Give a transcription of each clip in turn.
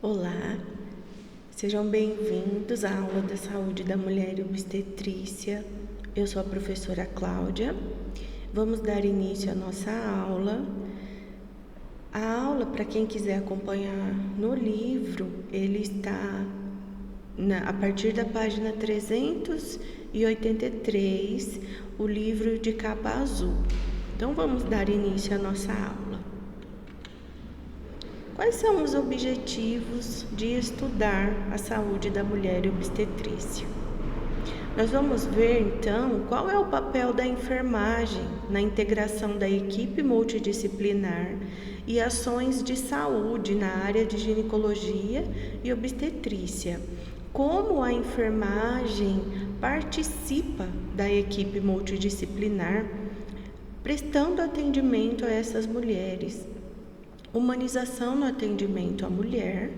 Olá, sejam bem-vindos à aula da saúde da mulher e obstetrícia. Eu sou a professora Cláudia. Vamos dar início à nossa aula. A aula, para quem quiser acompanhar no livro, ele está a partir da página 383, o livro de capa azul. Então, vamos dar início à nossa aula. Quais são os objetivos de estudar a saúde da mulher e obstetrícia? Nós vamos ver, então, qual é o papel da enfermagem na integração da equipe multidisciplinar e ações de saúde na área de ginecologia e obstetrícia. Como a enfermagem participa da equipe multidisciplinar, prestando atendimento a essas mulheres. Humanização no atendimento à mulher,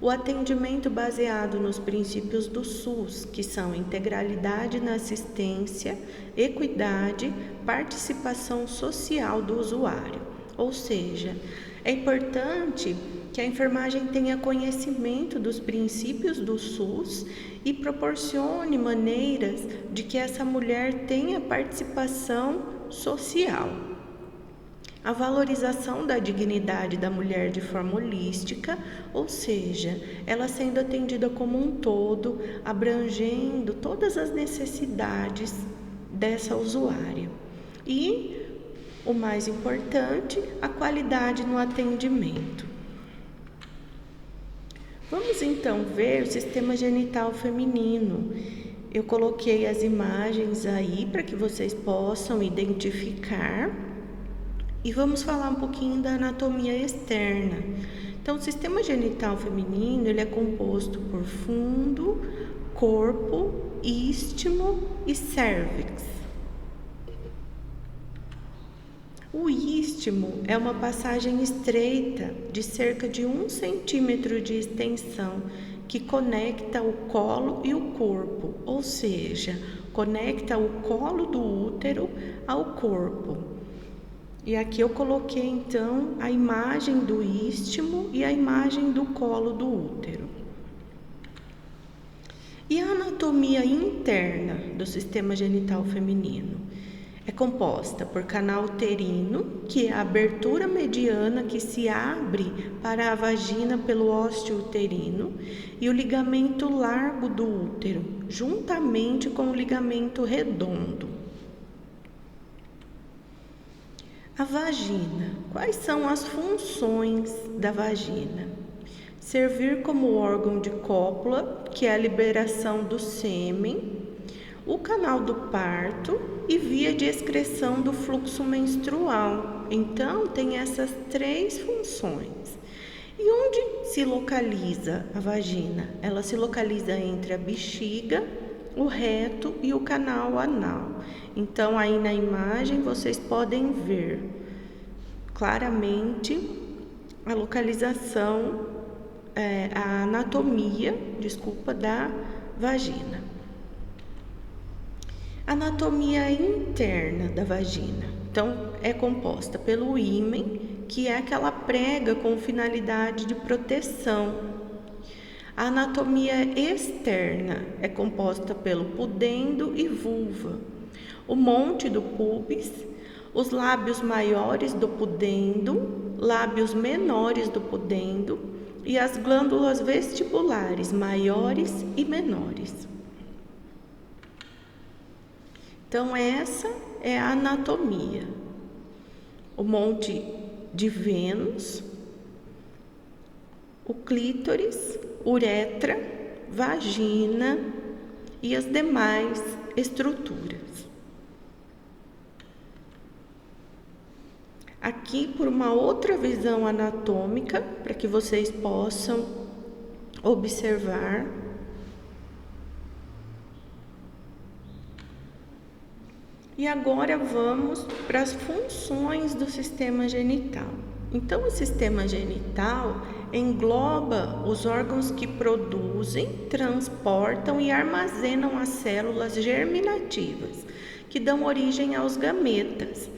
o atendimento baseado nos princípios do SUS, que são integralidade na assistência, equidade, participação social do usuário. Ou seja, é importante que a enfermagem tenha conhecimento dos princípios do SUS e proporcione maneiras de que essa mulher tenha participação social. A valorização da dignidade da mulher de forma holística, ou seja, ela sendo atendida como um todo, abrangendo todas as necessidades dessa usuária. E, o mais importante, a qualidade no atendimento. Vamos então ver o sistema genital feminino. Eu coloquei as imagens aí para que vocês possam identificar. E vamos falar um pouquinho da anatomia externa. Então, o sistema genital feminino, ele é composto por fundo, corpo, istmo e cérvix. O istmo é uma passagem estreita de cerca de 1 centímetro de extensão que conecta o colo e o corpo, ou seja, conecta o colo do útero ao corpo. E aqui eu coloquei, então, a imagem do istmo e a imagem do colo do útero. E a anatomia interna do sistema genital feminino? É composta por canal uterino, que é a abertura mediana que se abre para a vagina pelo ósseo uterino, e o ligamento largo do útero, juntamente com o ligamento redondo. A vagina. Quais são as funções da vagina? Servir como órgão de cópula, que é a liberação do sêmen, o canal do parto e via de excreção do fluxo menstrual. Então, tem essas 3 funções. E onde se localiza a vagina? Ela se localiza entre a bexiga, o reto e o canal anal. Então, aí na imagem vocês podem ver claramente a localização, a anatomia, da vagina. Anatomia interna da vagina. Então, é composta pelo ímen, que é aquela prega com finalidade de proteção. A anatomia externa é composta pelo pudendo e vulva, o monte do púbis, os lábios maiores do pudendo, lábios menores do pudendo e as glândulas vestibulares maiores e menores. Então, essa é a anatomia. O monte de Vênus, o clítoris, uretra, vagina e as demais estruturas. Aqui, por uma outra visão anatômica, para que vocês possam observar. E agora vamos para as funções do sistema genital. Então, o sistema genital engloba os órgãos que produzem, transportam e armazenam as células germinativas, que dão origem aos gametas.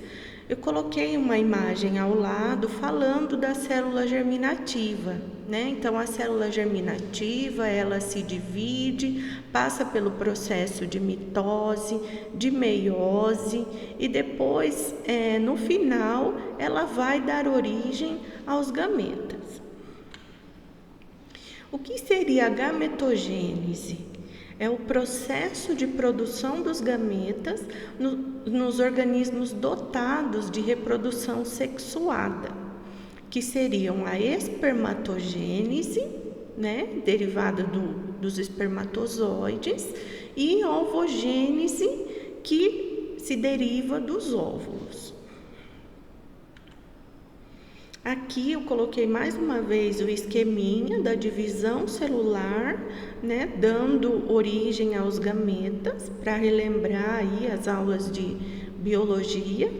Eu coloquei uma imagem ao lado falando da célula germinativa, né? Então, a célula germinativa, ela se divide, passa pelo processo de mitose, de meiose e depois, no final, ela vai dar origem aos gametas. O que seria a gametogênese? É o processo de produção dos gametas nos organismos dotados de reprodução sexuada, que seriam a espermatogênese, né, derivada dos espermatozoides, e ovogênese, que se deriva dos óvulos. Aqui eu coloquei mais uma vez o esqueminha da divisão celular, né, dando origem aos gametas, para relembrar aí as aulas de biologia.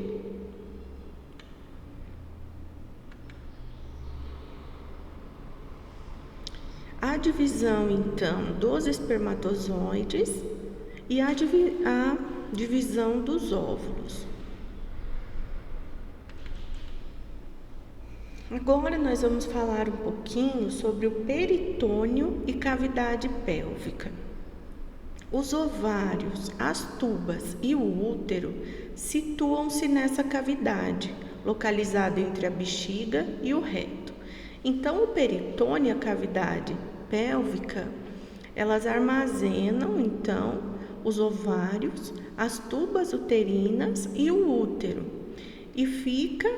A divisão, então, dos espermatozoides e a divisão dos óvulos. Agora nós vamos falar um pouquinho sobre o peritônio e cavidade pélvica. Os ovários, as tubas e o útero situam-se nessa cavidade, localizada entre a bexiga e o reto. Então, o peritônio e a cavidade pélvica, elas armazenam, então, os ovários, as tubas uterinas e o útero, e fica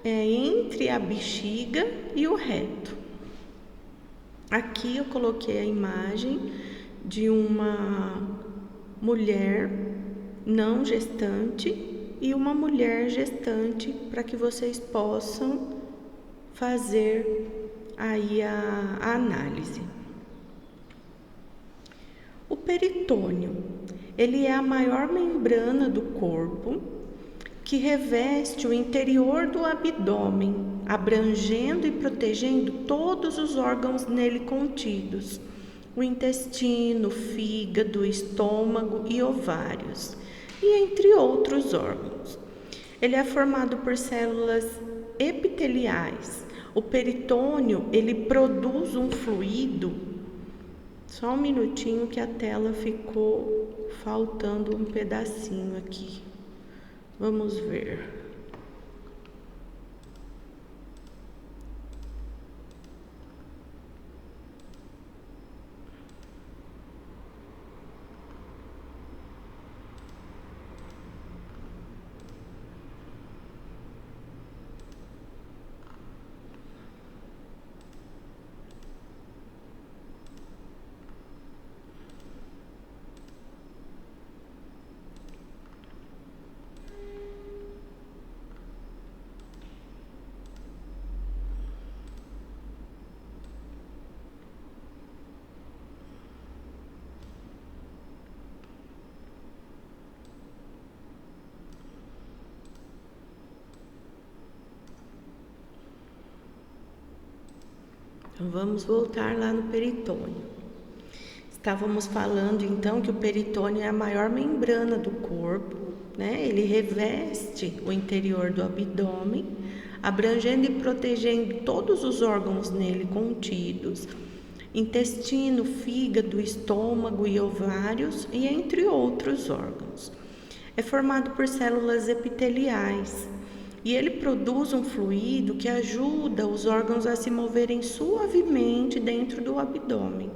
entre a bexiga e o reto. Aqui eu coloquei a imagem de uma mulher não gestante e uma mulher gestante, para que vocês possam fazer aí a análise. O peritônio, ele é a maior membrana do corpo que reveste o interior do abdômen, abrangendo e protegendo todos os órgãos nele contidos, o intestino, fígado, estômago e ovários, e entre outros órgãos. Ele é formado por células epiteliais. O peritônio, ele produz um fluido. Só um minutinho que a tela ficou faltando um pedacinho aqui. Vamos ver. Então, vamos voltar lá no peritônio. Estávamos falando então que o peritônio é a maior membrana do corpo, né? Ele reveste o interior do abdômen, abrangendo e protegendo todos os órgãos nele contidos, intestino, fígado, estômago e ovários, e entre outros órgãos. É formado por células epiteliais, e ele produz um fluido que ajuda os órgãos a se moverem suavemente dentro do abdômen.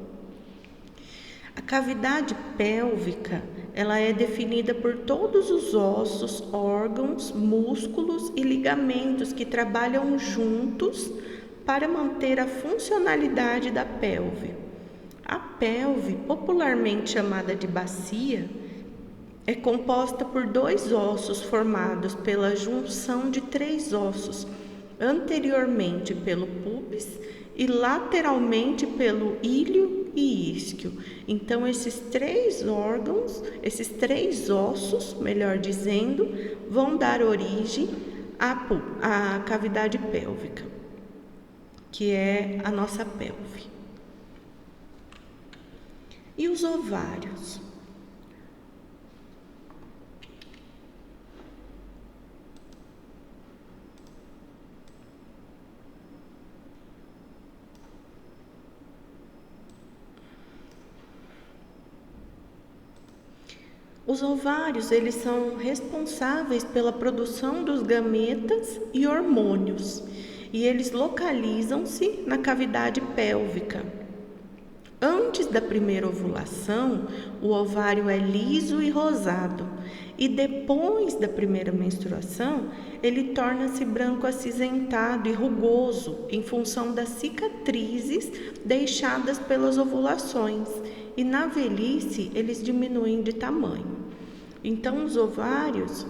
A cavidade pélvica, ela é definida por todos os ossos, órgãos, músculos e ligamentos que trabalham juntos para manter a funcionalidade da pelve. A pelve, popularmente chamada de bacia, é composta por 2 ossos formados pela junção de 3 ossos, anteriormente pelo pubis e lateralmente pelo ilho e isquio. Então, esses 3 órgãos, esses 3 ossos, melhor dizendo, vão dar origem à cavidade pélvica, que é a nossa pelve. E os ovários? Os ovários, eles são responsáveis pela produção dos gametas e hormônios, e eles localizam-se na cavidade pélvica. Antes da primeira ovulação, o ovário é liso e rosado, e depois da primeira menstruação, ele torna-se branco acinzentado e rugoso em função das cicatrizes deixadas pelas ovulações, e na velhice eles diminuem de tamanho. Então, os ovários,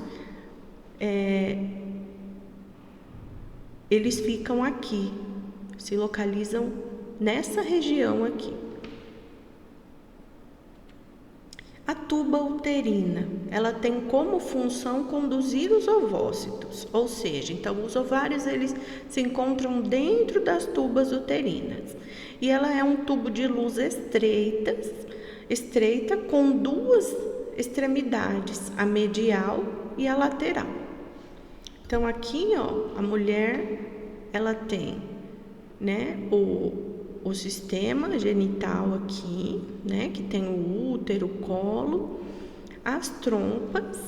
eles ficam aqui, se localizam nessa região aqui. A tuba uterina, ela tem como função conduzir os ovócitos, ou seja, então os ovários eles se encontram dentro das tubas uterinas. E ela é um tubo de luz estreita com duas extremidades, a medial e a lateral. Então aqui, ó, a mulher, ela tem, né, o sistema genital aqui, né, que tem o útero, o colo, as trompas,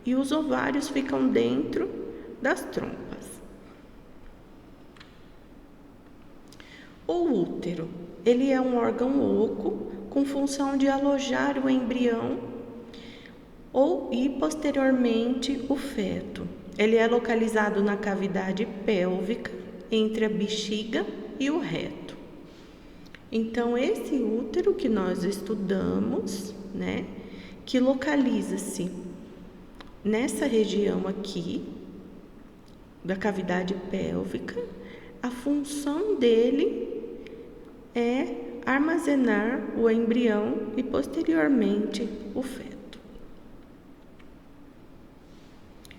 e os ovários ficam dentro das trompas. O útero, ele é um órgão oco com função de alojar o embrião e posteriormente o feto. Ele é localizado na cavidade pélvica, entre a bexiga e o reto. Então, esse útero que nós estudamos, né, que localiza-se nessa região aqui, da cavidade pélvica, a função dele é armazenar o embrião e, posteriormente, o feto.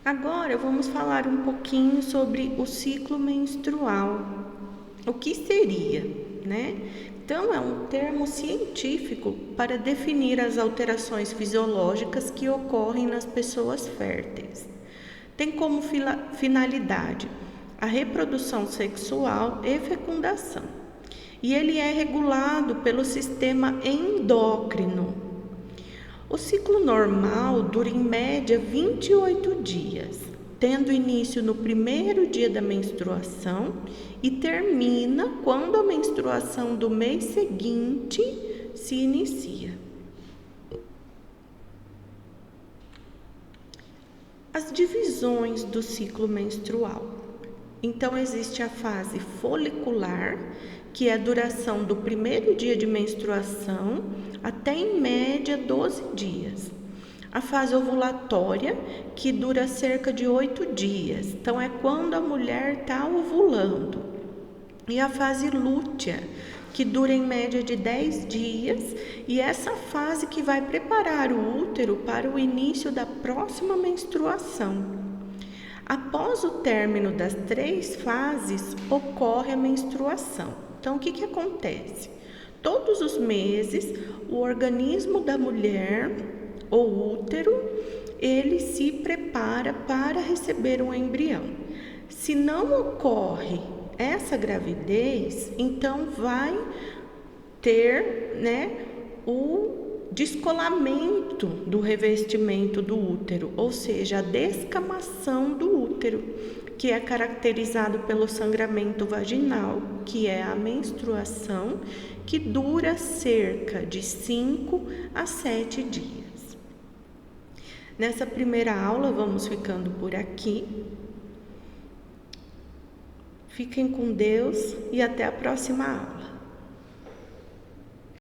Agora, vamos falar um pouquinho sobre o ciclo menstrual. O que seria, né? Então, é um termo científico para definir as alterações fisiológicas que ocorrem nas pessoas férteis. Tem como finalidade a reprodução sexual e fecundação. E ele é regulado pelo sistema endócrino. O ciclo normal dura em média 28 dias, tendo início no primeiro dia da menstruação e termina quando a menstruação do mês seguinte se inicia. As divisões do ciclo menstrual. Então, existe a fase folicular, que é a duração do primeiro dia de menstruação até em média 12 dias. A fase ovulatória, que dura cerca de 8 dias. Então, é quando a mulher está ovulando. E a fase lútea, que dura em média de 10 dias. E essa fase que vai preparar o útero para o início da próxima menstruação. Após o término das 3 fases, ocorre a menstruação. Então, o que acontece? Todos os meses, o organismo da mulher, o útero, ele se prepara para receber um embrião. Se não ocorre essa gravidez, então vai ter, né, o descolamento do revestimento do útero, ou seja, a descamação do útero, que é caracterizado pelo sangramento vaginal, que é a menstruação, que dura cerca de 5 a 7 dias. Nessa primeira aula, vamos ficando por aqui. Fiquem com Deus e até a próxima aula.